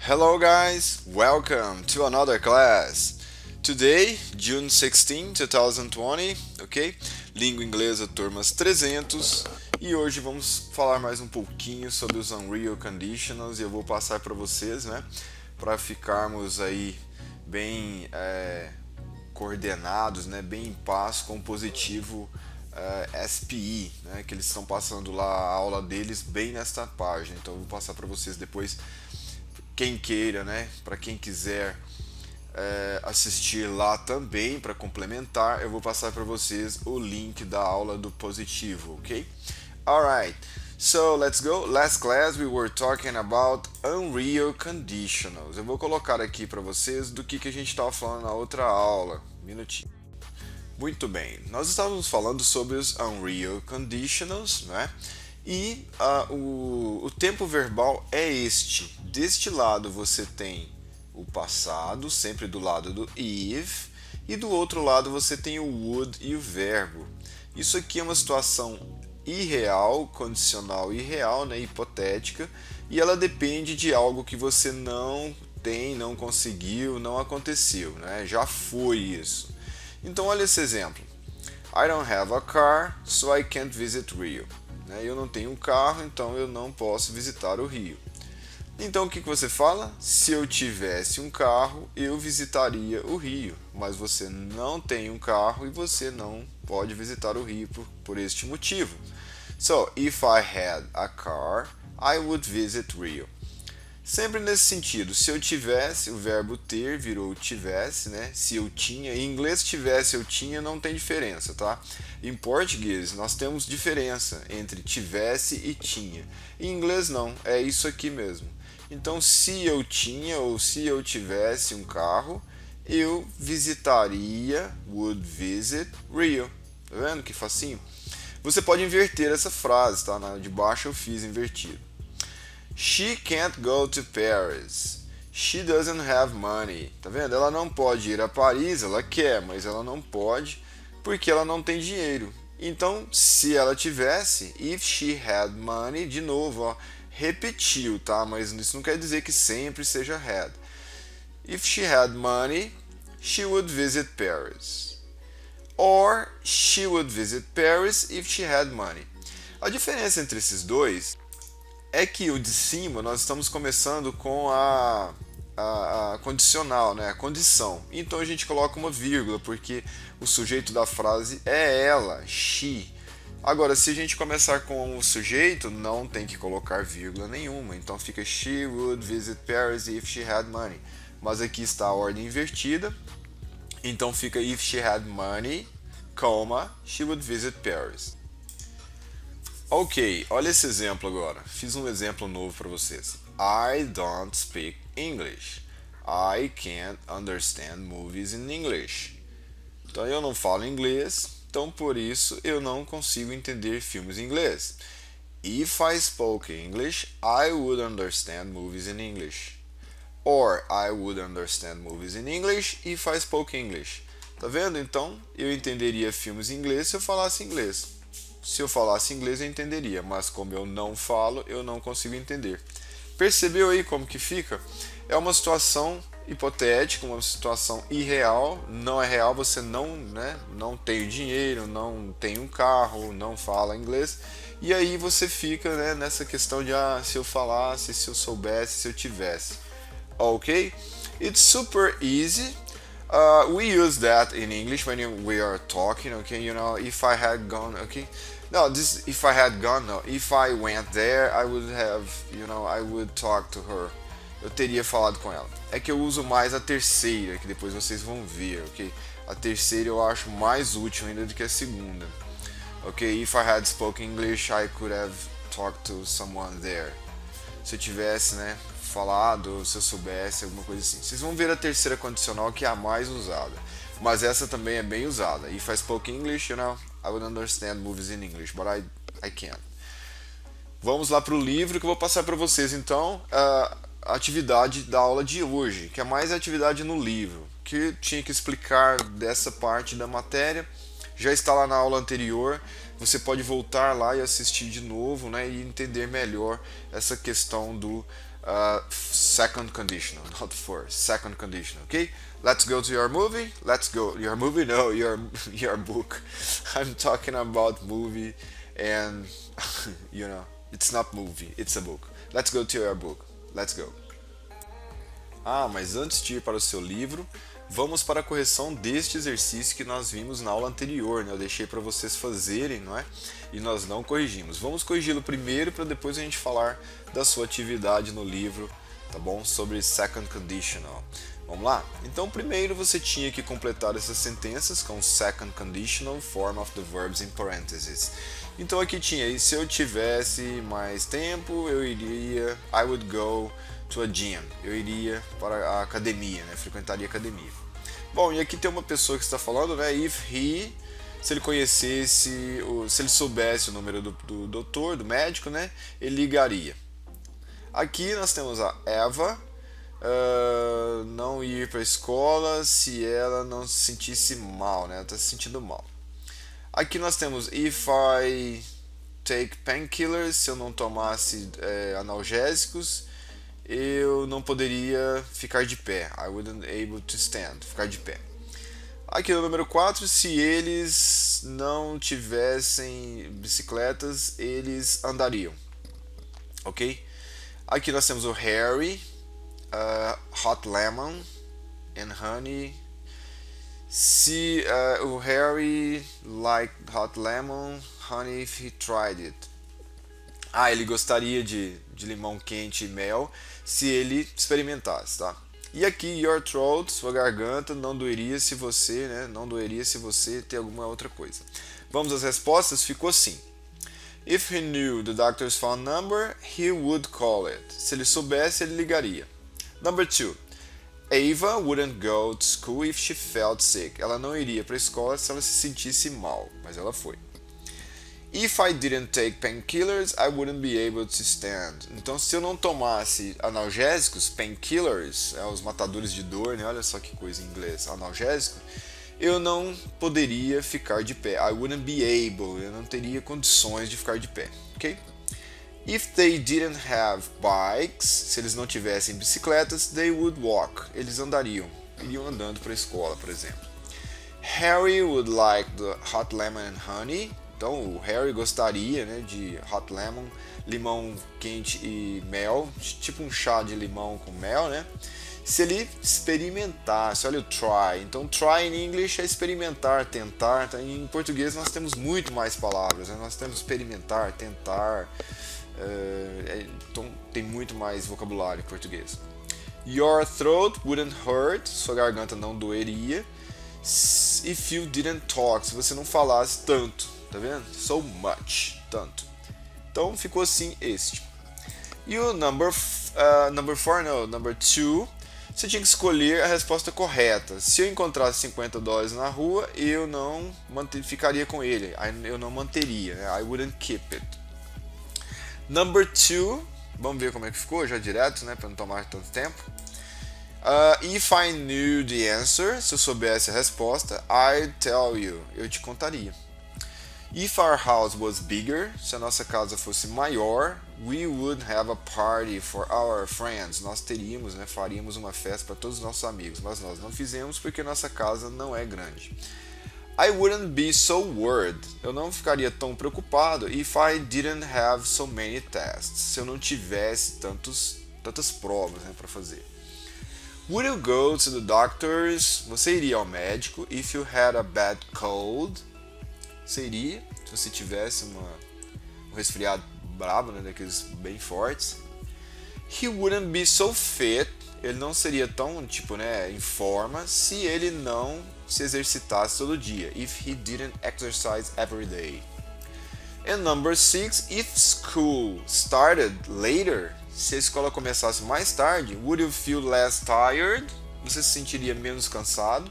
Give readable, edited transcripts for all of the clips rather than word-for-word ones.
Hello guys, welcome to another class. Today, June 16, 2020, ok? Língua inglesa, turmas 300. E hoje vamos falar mais um pouquinho sobre os Unreal Conditionals e eu vou passar para vocês, né? Para ficarmos aí bem coordenados, né? Bem em paz com o positivo SPI, né? Que eles estão passando lá a aula deles bem nesta página. Então eu vou passar para vocês depois quem queira, né? Para quem quiser assistir lá também para complementar, eu vou passar para vocês o link da aula do positivo, ok? Alright, so let's go. Last class we were talking about Unreal Conditionals. Eu vou colocar aqui para vocês do que a gente estava falando na outra aula. Minutinho. Muito bem, nós estávamos falando sobre os Unreal Conditionals, né? E o tempo verbal é este. Deste lado você tem o passado, sempre do lado do if, e do outro lado você tem o would e o verbo. Isso aqui é uma situação irreal, condicional irreal, né, hipotética, e ela depende de algo que você não tem, não conseguiu, não aconteceu, né? Já foi isso. Então olha esse exemplo. I don't have a car, so I can't visit Rio. Eu não tenho um carro, então eu não posso visitar o Rio. Então o que você fala? Se eu tivesse um carro, eu visitaria o Rio. Mas você não tem um carro e você não pode visitar o Rio por este motivo. So, if I had a car, I would visit Rio. Sempre nesse sentido, se eu tivesse, o verbo ter virou tivesse, né? Se eu tinha, em inglês tivesse, eu tinha, não tem diferença, tá? Em português, nós temos diferença entre tivesse e tinha. Em inglês não, é isso aqui mesmo. Então, se eu tinha ou se eu tivesse um carro, eu visitaria, would visit Rio. Tá vendo que facinho? Você pode inverter essa frase, tá? Na de baixo eu fiz invertido. She can't go to Paris. She doesn't have money. Tá vendo? Ela não pode ir a Paris, ela quer, mas ela não pode porque ela não tem dinheiro. Então, se ela tivesse, if she had money, de novo, ó, repetiu, tá? Mas isso não quer dizer que sempre seja had. If she had money, she would visit Paris. Or she would visit Paris if she had money. A diferença entre esses dois é que o de cima nós estamos começando com a condicional, né? A condição. Então a gente coloca uma vírgula, porque o sujeito da frase é ela, she. Agora, se a gente começar com o sujeito, não tem que colocar vírgula nenhuma. Então fica she would visit Paris if she had money. Mas aqui está a ordem invertida. Então fica if she had money, comma, she would visit Paris. Ok, olha esse exemplo agora. Fiz um exemplo novo para vocês. I don't speak English. I can't understand movies in English. Então eu não falo inglês, então por isso eu não consigo entender filmes em inglês. If I spoke English, I would understand movies in English. Or I would understand movies in English if I spoke English. Tá vendo? Então eu entenderia filmes em inglês se eu falasse inglês. Se eu falasse inglês eu entenderia, mas como eu não falo, eu não consigo entender. Percebeu aí como que fica? É uma situação hipotética, uma situação irreal, não é real, você não tem dinheiro, não tem um carro, não fala inglês, e aí você fica, né, nessa questão de se eu falasse, se eu soubesse, se eu tivesse. Ok? It's super easy. We use that in English when we are talking, okay? If I had gone, okay? No, if I had gone, no. If I went there, I would have, I would talk to her. Eu teria falado com ela. É que eu uso mais a terceira, que depois vocês vão ver, ok? A terceira eu acho mais útil ainda do que a segunda. Ok? If I had spoken English, I could have talked to someone there. Se eu tivesse, né, falado, se eu soubesse, alguma coisa assim. Vocês vão ver a terceira condicional, que é a mais usada. Mas essa também é bem usada. If I spoke English, I would understand movies in English, but I can't. Vamos lá para o livro que eu vou passar para vocês, então, a atividade da aula de hoje, que é mais a atividade no livro, que tinha que explicar dessa parte da matéria. Já está lá na aula anterior. Você pode voltar lá e assistir de novo, né, e entender melhor essa questão do second conditional, not first, second conditional. Okay, let's go to your movie. Let's go your movie. No, your book. I'm talking about movie, and you know, it's not movie, it's a book. Let's go to your book. Let's go. Ah, mas antes de ir para o seu livro, vamos para a correção deste exercício que nós vimos na aula anterior, né? Eu deixei para vocês fazerem, não é? E nós não corrigimos. Vamos corrigi-lo primeiro para depois a gente falar da sua atividade no livro, tá bom? Sobre second conditional. Vamos lá? Então, primeiro você tinha que completar essas sentenças com second conditional form of the verbs in parentheses. Então aqui tinha, e se eu tivesse mais tempo, eu iria, I would go to a gym. Eu iria para a academia, né? Frequentaria a academia. Bom, e aqui tem uma pessoa que está falando, né? If he, se ele conhecesse, se ele soubesse o número do doutor, do médico, né? Ele ligaria. Aqui nós temos a Eva, não ir para a escola se ela não se sentisse mal, né? Ela está se sentindo mal. Aqui nós temos if I take painkillers, se eu não tomasse analgésicos, eu não poderia ficar de pé. I wouldn't able to stand, ficar de pé. Aqui no número 4, se eles não tivessem bicicletas, eles andariam. Ok? Aqui nós temos o Harry, hot lemon and honey. Se o Harry liked hot lemon, honey if he tried it. Ah, ele gostaria de limão quente e mel se ele experimentasse, tá? E aqui, your throat, sua garganta, não doeria se você, né? Não doeria se você ter alguma outra coisa. Vamos às respostas, ficou assim. If he knew the doctor's phone number, he would call it. Se ele soubesse, ele ligaria. Number 2. Ava wouldn't go to school if she felt sick. Ela não iria para a escola se ela se sentisse mal, mas ela foi. If I didn't take painkillers, I wouldn't be able to stand. Então, se eu não tomasse analgésicos, painkillers, os matadores de dor, né? Olha só que coisa em inglês, analgésico, eu não poderia ficar de pé. I wouldn't be able, eu não teria condições de ficar de pé, ok? If they didn't have bikes, se eles não tivessem bicicletas, they would walk. Eles andariam, iriam andando para a escola, por exemplo. Harry would like the hot lemon and honey. Então, o Harry gostaria, né, de hot lemon, limão quente e mel, tipo um chá de limão com mel, né? Se ele experimentasse, olha o try. Então, try em inglês é experimentar, tentar. Tá? Em português nós temos muito mais palavras, né? Nós temos experimentar, tentar. Então, tem muito mais vocabulário em português. Your throat wouldn't hurt, sua garganta não doeria. If you didn't talk, se você não falasse tanto. Tá vendo? So much, tanto. Então ficou assim este. E o number 2, você tinha que escolher a resposta correta. Se eu encontrasse 50 dólares na rua, eu não ficaria com ele. Eu não manteria, né? I wouldn't keep it. Number 2, vamos ver como é que ficou já direto, né? Para não tomar tanto tempo. If I knew the answer, se eu soubesse a resposta, I'd tell you, eu te contaria. If our house was bigger, se a nossa casa fosse maior, we would have a party for our friends. Nós teríamos, né, faríamos uma festa para todos os nossos amigos, mas nós não fizemos porque nossa casa não é grande. I wouldn't be so worried. Eu não ficaria tão preocupado if I didn't have so many tests. Se eu não tivesse tantas provas, né, para fazer. Would you go to the doctors? Você iria ao médico if you had a bad cold? Seria, se você tivesse um resfriado brabo, né, daqueles bem fortes. He wouldn't be so fit, ele não seria tão, tipo, né, em forma se ele não se exercitasse todo dia. If he didn't exercise every day. And number 6, if school started later, se a escola começasse mais tarde, would you feel less tired? Você se sentiria menos cansado,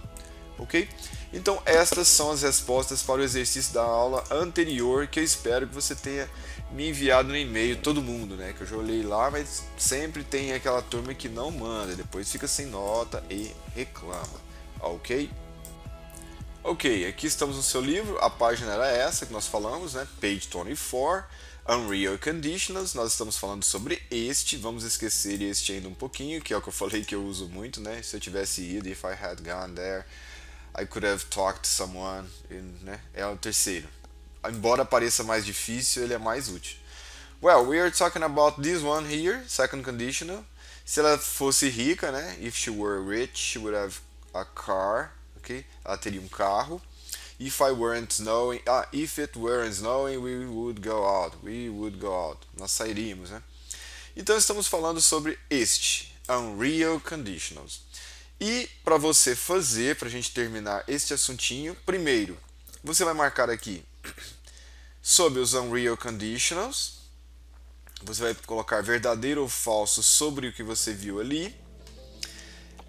ok? Então estas são as respostas para o exercício da aula anterior, que eu espero que você tenha me enviado no e-mail, todo mundo, né? Que eu já olhei lá, mas sempre tem aquela turma que não manda, depois fica sem nota e reclama, ok? Ok, aqui estamos no seu livro, a página era essa que nós falamos, né? Page 24. Unreal Conditionals, nós estamos falando sobre este, vamos esquecer este ainda um pouquinho, que é o que eu falei que eu uso muito, né? Se eu tivesse ido, if I had gone there, I could have talked to someone, né? É o terceiro. Embora pareça mais difícil, ele é mais útil. Well, we are talking about this one here, second conditional. Se ela fosse rica, né? If she were rich, she would have a car, ok? Ela teria um carro. If it weren't snowing, we would go out. We would go out. Nós sairíamos, né? Então estamos falando sobre este, Unreal Conditionals. E para você fazer, para a gente terminar este assuntinho, primeiro, você vai marcar aqui sobre os Unreal Conditionals. Você vai colocar verdadeiro ou falso sobre o que você viu ali.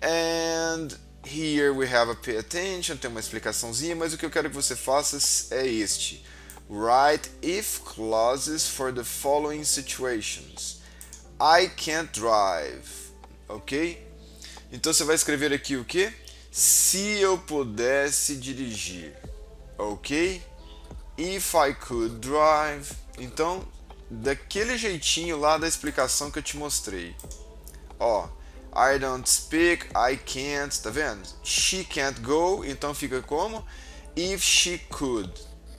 And here we have a pay attention, tem uma explicaçãozinha, mas o que eu quero que você faça é este. Write if clauses for the following situations. I can't drive, ok? Então você vai escrever aqui o que? Se eu pudesse dirigir, ok? If I could drive. Então, daquele jeitinho lá da explicação que eu te mostrei. Ó, I don't speak, I can't, tá vendo? She can't go, então fica como? If she could.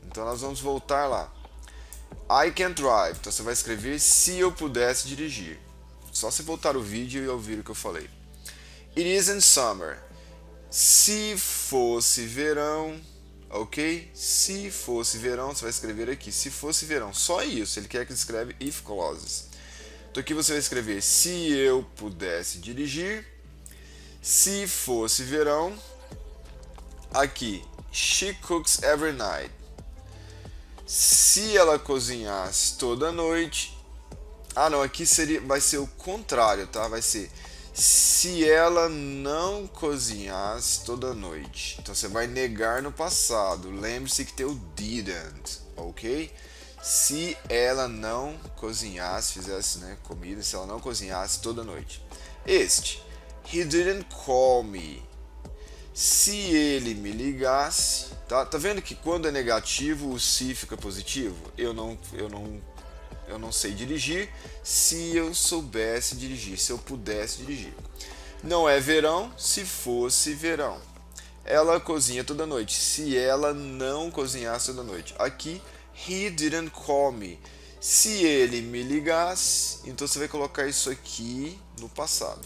Então nós vamos voltar lá. I can't drive, então você vai escrever se eu pudesse dirigir. Só você voltar o vídeo e ouvir o que eu falei. It isn't summer. Se fosse verão, ok? Se fosse verão, você vai escrever aqui. Se fosse verão, só isso. Ele quer que escreve if clauses. Então aqui você vai escrever se eu pudesse dirigir. Se fosse verão. Aqui, she cooks every night. Se ela cozinhasse toda noite. Ah, não, aqui vai ser o contrário, tá? Vai ser se ela não cozinhasse toda noite. Então você vai negar no passado. Lembre-se que tem o didn't, ok? Se ela não cozinhasse, fizesse, né, comida, se ela não cozinhasse toda noite. Este, he didn't call me. Se ele me ligasse, tá vendo que quando é negativo o se fica positivo? Eu não sei dirigir. Se eu soubesse dirigir, se eu pudesse dirigir. Não é verão, se fosse verão. Ela cozinha toda noite, se ela não cozinhasse toda noite. Aqui, he didn't call me. Se ele me ligasse, então você vai colocar isso aqui no passado.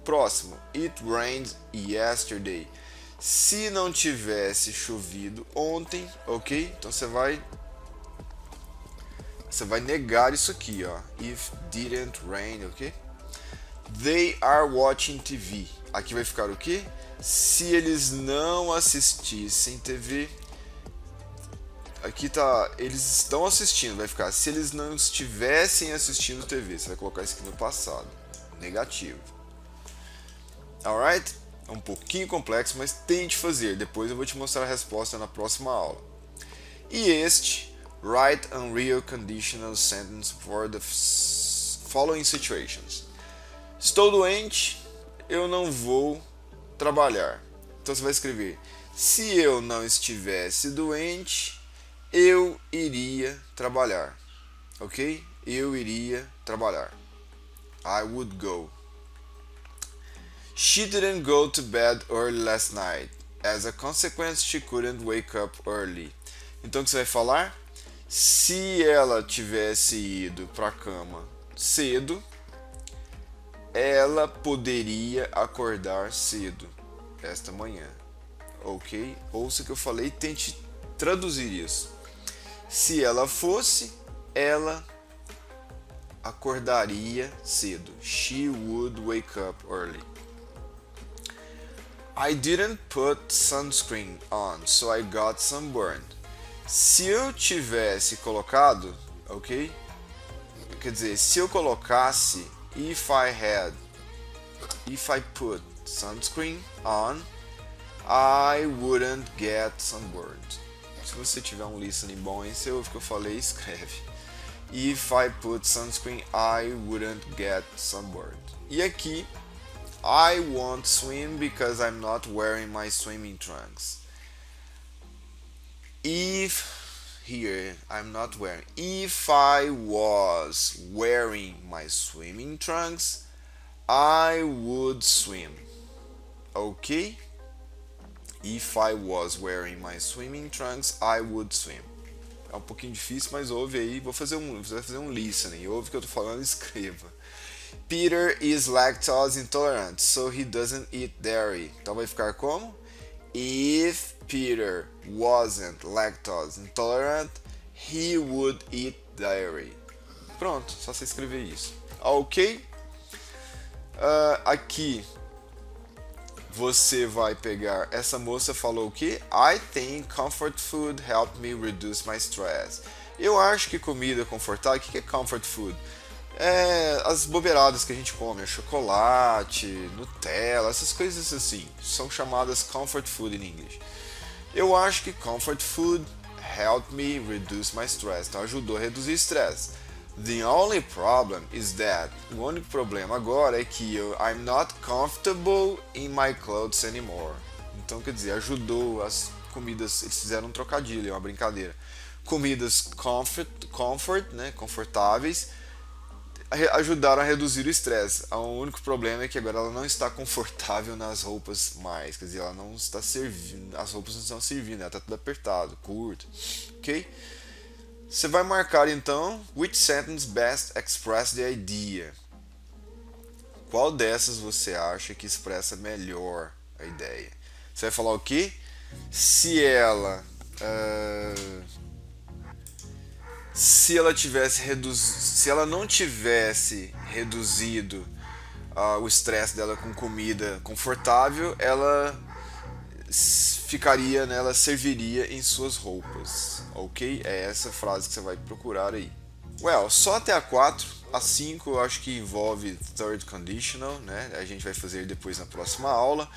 Próximo, it rained yesterday. Se não tivesse chovido ontem, ok? Então você vai negar isso aqui, ó. If didn't rain, ok? They are watching TV. Aqui vai ficar o quê? Se eles não assistissem TV. Aqui tá, eles estão assistindo, vai ficar se eles não estivessem assistindo TV. Você vai colocar isso aqui no passado. Negativo. Alright? É um pouquinho complexo, mas tente fazer. Depois eu vou te mostrar a resposta na próxima aula. E este, write unreal conditional sentence for the following situations. Estou doente, eu não vou trabalhar. Então você vai escrever: se eu não estivesse doente, eu iria trabalhar. Ok? Eu iria trabalhar. I would go. She didn't go to bed early last night. As a consequence, she couldn't wake up early. Então o que você vai falar? Se ela tivesse ido para a cama cedo, ela poderia acordar cedo esta manhã. Ok? Ouça o que eu falei e tente traduzir isso. Se ela fosse, ela acordaria cedo. She would wake up early. I didn't put sunscreen on, so I got sunburned. Se eu tivesse colocado, ok? Quer dizer, se eu colocasse if I put sunscreen on, I wouldn't get sunburned. Se você tiver um listening bom aí, você ouve o que eu falei, escreve. If I put sunscreen, I wouldn't get sunburned. E aqui, I won't swim because I'm not wearing my swimming trunks. If here. I'm not wearing. If I was wearing my swimming trunks, I would swim. Ok? If I was wearing my swimming trunks, I would swim. É um pouquinho difícil, mas ouve aí. Vou fazer um listening. Ouve o que eu tô falando e escreva. Peter is lactose intolerant, so he doesn't eat dairy. Então vai ficar como? If Peter wasn't lactose intolerant, he would eat dairy. Pronto, só você escrever isso. Ok? Aqui você vai pegar. Essa moça falou o que? I think comfort food help me reduce my stress. Eu acho que comida confortável. O que é comfort food? As bobeiradas que a gente come, chocolate, Nutella, essas coisas assim, são chamadas comfort food em inglês. Eu acho que comfort food helped me reduce my stress, então ajudou a reduzir o estresse. The only problem is that, o único problema agora é que I'm not comfortable in my clothes anymore. Então quer dizer, ajudou as comidas, eles fizeram um trocadilho, é uma brincadeira. Comidas comfort, né, confortáveis, ajudaram a reduzir o estresse. O único problema é que agora ela não está confortável nas roupas mais, quer dizer, ela não está servindo, as roupas não estão servindo, ela está tudo apertado, curto, ok? Você vai marcar então, which sentence best express the idea? Qual dessas você acha que expressa melhor a ideia? Você vai falar o quê? Se ela não tivesse reduzido o estresse dela com comida confortável, ela ficaria, né, ela serviria em suas roupas, ok? É essa frase que você vai procurar aí. Well, só até a 4, a 5 eu acho que envolve third conditional, né? A gente vai fazer depois na próxima aula,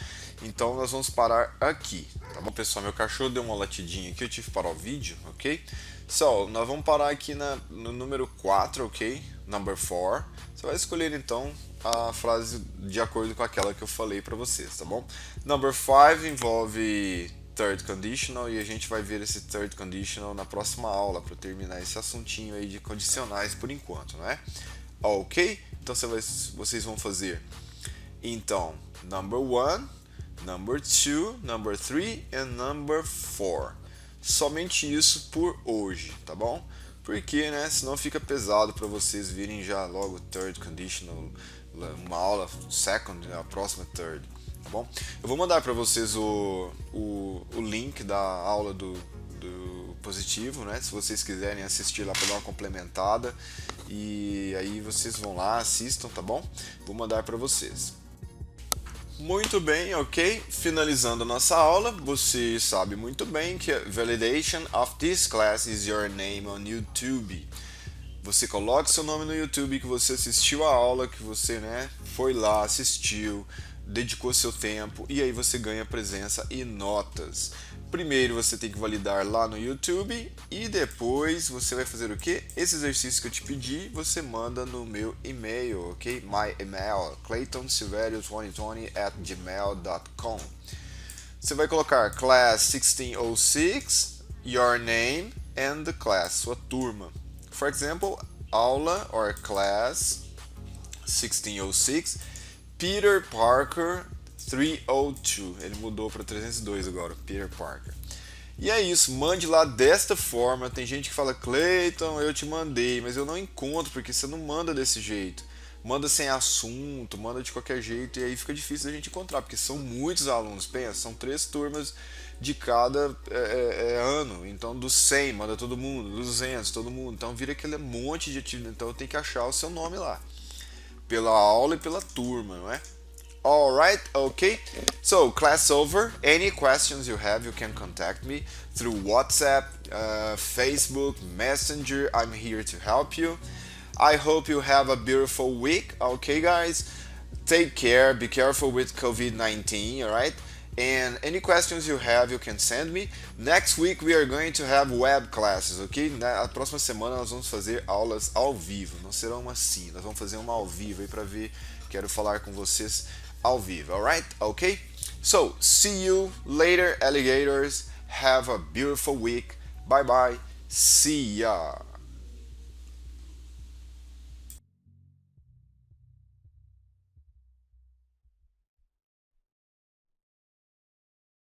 então nós vamos parar aqui, tá bom, pessoal? Meu cachorro deu uma latidinha aqui, eu tive que parar o vídeo, ok? So, nós vamos parar aqui no número 4, ok? Number 4. Você vai escolher então a frase de acordo com aquela que eu falei para vocês, tá bom? Number 5 envolve third conditional e a gente vai ver esse third conditional na próxima aula para terminar esse assuntinho aí de condicionais por enquanto, não é? Ok? Então vocês vão fazer então number 1, number 2, number 3 and number 4. Somente isso por hoje, tá bom? Porque, né, senão fica pesado para vocês virem já logo third conditional, uma aula second, a próxima third, tá bom? Eu vou mandar para vocês o link da aula do positivo, né? Se vocês quiserem assistir lá para dar uma complementada, e aí vocês vão lá, assistam, tá bom? Vou mandar para vocês. Muito bem, ok? Finalizando a nossa aula, você sabe muito bem que a validation of this class is your name on YouTube. Você coloca seu nome no YouTube, que você assistiu a aula, que você, né, foi lá, assistiu, dedicou seu tempo, e aí você ganha presença e notas. Primeiro você tem que validar lá no YouTube e depois você vai fazer o que? Esse exercício que eu te pedi, você manda no meu e-mail, ok? My email, claytonsilverio2020@gmail.com. Você vai colocar class 1606, your name and the class, sua turma. For example, aula or class 1606, Peter Parker 302, ele mudou para 302 agora, Peter Parker. E é isso, mande lá desta forma. Tem gente que fala, Clayton, eu te mandei, mas eu não encontro, porque você não manda desse jeito. Manda sem assunto, manda de qualquer jeito, e aí fica difícil a gente encontrar, porque são muitos alunos, pensa, são 3 turmas de cada ano, então dos 100 manda todo mundo, dos 200 todo mundo, então vira aquele monte de atividade, então tem que achar o seu nome lá, pela aula e pela turma, não é? Alright, okay. So, class over. Any questions you have, you can contact me through WhatsApp, Facebook, Messenger. I'm here to help you. I hope you have a beautiful week. Okay, guys? Take care. Be careful with COVID-19, alright? And any questions you have, you can send me. Next week we are going to have web classes, ok? Na próxima semana nós vamos fazer aulas ao vivo. Não será uma assim, nós vamos fazer uma ao vivo aí para ver. Quero falar com vocês ao vivo, alright? Okay? So, see you later, alligators. Have a beautiful week. Bye bye. See ya!